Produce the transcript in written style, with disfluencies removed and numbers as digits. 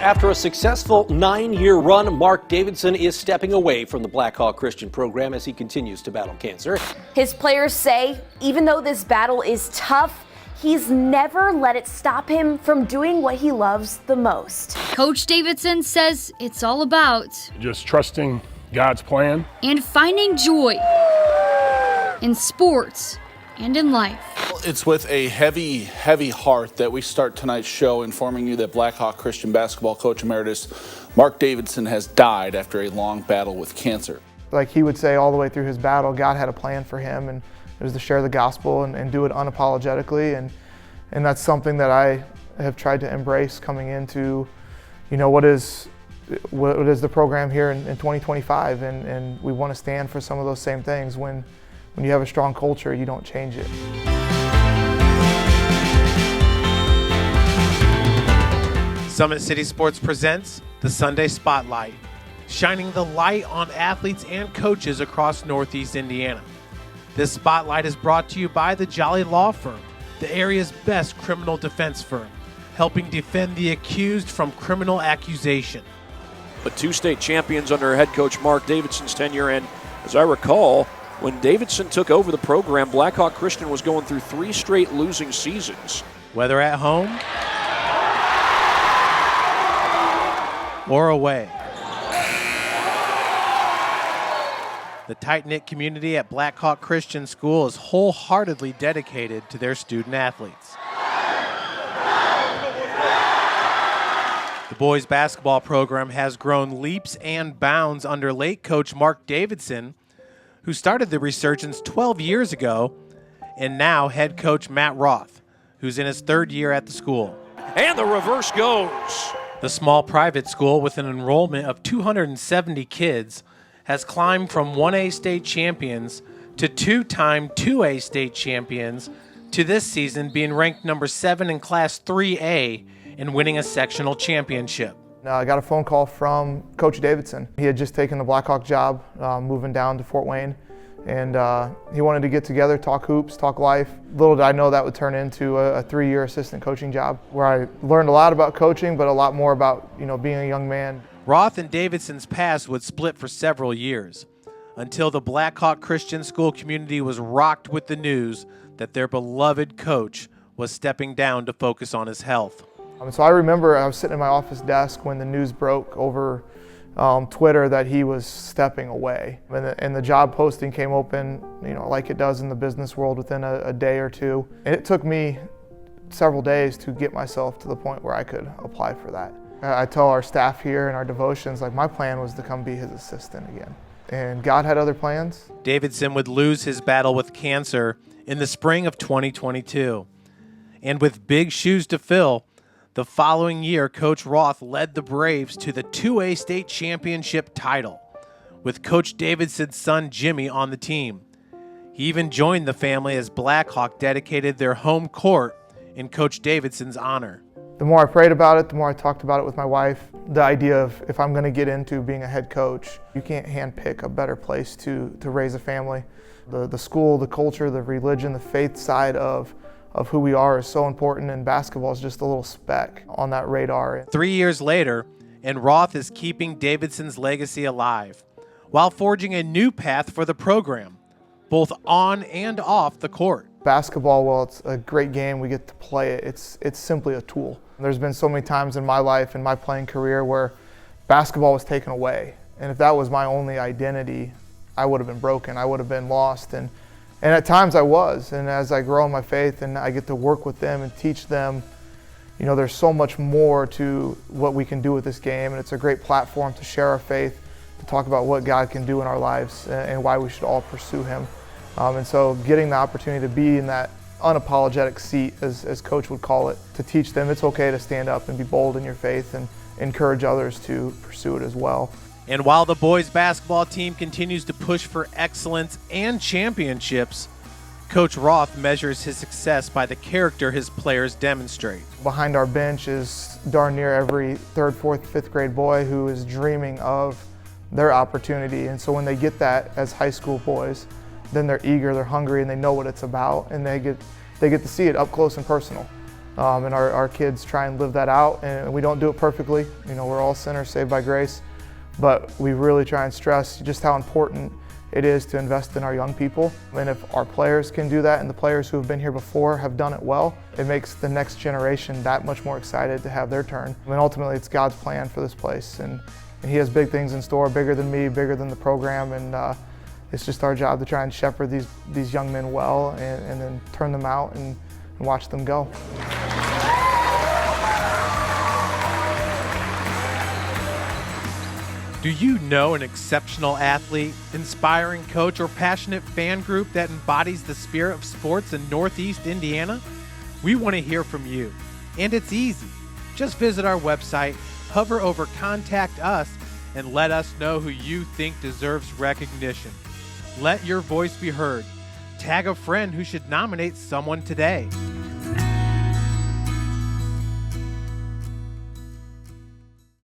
After a successful 9-year run, Marc Davidson is stepping away from the Blackhawk Christian program as he continues to battle cancer. His players say even though this battle is tough, he's never let it stop him from doing what he loves the most. Coach Davidson says it's all about just trusting God's plan and finding joy in sports and in life. It's with a heavy, heavy heart that we start tonight's show informing you that Blackhawk Christian basketball coach emeritus Marc Davidson has died after a long battle with cancer. Like he would say all the way through his battle, God had a plan for him, and it was to share the gospel and do it unapologetically, and that's something that I have tried to embrace coming into, what is the program here in 2025, and we want to stand for some of those same things. When you have a strong culture, you don't change it. Summit City Sports presents the Sunday Spotlight, shining the light on athletes and coaches across Northeast Indiana. This spotlight is brought to you by the Jolly Law Firm, the area's best criminal defense firm, helping defend the accused from criminal accusation. But two state champions under head coach Marc Davidson's tenure, and as I recall, when Davidson took over the program, Blackhawk Christian was going through 3 straight losing seasons. Whether at home or away, the tight-knit community at Blackhawk Christian School is wholeheartedly dedicated to their student athletes. The boys basketball program has grown leaps and bounds under late coach Marc Davidson, who started the resurgence 12 years ago, and now head coach Matt Roth, who's in his 3rd year at the school. And the reverse goes. The small private school with an enrollment of 270 kids has climbed from 1A state champions to 2-time 2A state champions to this season being ranked number 7 in Class 3A and winning a sectional championship. I got a phone call from Coach Davidson. He had just taken the Blackhawk job, moving down to Fort Wayne, and he wanted to get together, talk hoops, talk life. Little did I know that would turn into a 3-year assistant coaching job, where I learned a lot about coaching, but a lot more about being a young man. Roth and Davidson's past would split for several years, until the Blackhawk Christian School community was rocked with the news that their beloved coach was stepping down to focus on his health. So I remember I was sitting at my office desk when the news broke over Twitter that he was stepping away. And the job posting came open, like it does in the business world, within a day or two. And it took me several days to get myself to the point where I could apply for that. I tell our staff here in our devotions, like, my plan was to come be his assistant again. And God had other plans. Davidson would lose his battle with cancer in the spring of 2022. And with big shoes to fill, the following year, Coach Roth led the Braves to the 2A state championship title, with Coach Davidson's son Jimmy on the team. He even joined the family as Blackhawk dedicated their home court in Coach Davidson's honor. The more I prayed about it, the more I talked about it with my wife. The idea of, if I'm going to get into being a head coach, you can't handpick a better place to raise a family. The school, the culture, the religion, the faith side of who we are is so important, and basketball is just a little speck on that radar. 3 years later, and Roth is keeping Davidson's legacy alive, while forging a new path for the program, both on and off the court. Basketball, while it's a great game, we get to play it, it's simply a tool. There's been so many times in my life, in my playing career, where basketball was taken away. And if that was my only identity, I would have been broken, I would have been lost. And at times I was, and as I grow in my faith and I get to work with them and teach them, there's so much more to what we can do with this game, and it's a great platform to share our faith, to talk about what God can do in our lives and why we should all pursue Him. And so getting the opportunity to be in that unapologetic seat, as Coach would call it, to teach them it's okay to stand up and be bold in your faith and encourage others to pursue it as well. And while the boys basketball team continues to push for excellence and championships, Coach Roth measures his success by the character his players demonstrate. Behind our bench is darn near every 3rd, 4th, 5th grade boy who is dreaming of their opportunity. And so when they get that as high school boys, then they're eager, they're hungry, and they know what it's about, and they get to see it up close and personal. And our kids try and live that out, and we don't do it perfectly. You know, we're all sinners saved by grace, but we really try and stress just how important it is to invest in our young people. And if our players can do that, and the players who have been here before have done it well, it makes the next generation that much more excited to have their turn. I mean, ultimately, it's God's plan for this place, and He has big things in store, bigger than me, bigger than the program, and it's just our job to try and shepherd these young men well, and then turn them out and watch them go. Do you know an exceptional athlete, inspiring coach, or passionate fan group that embodies the spirit of sports in Northeast Indiana? We want to hear from you, and it's easy. Just visit our website, hover over Contact Us, and let us know who you think deserves recognition. Let your voice be heard. Tag a friend who should nominate someone today.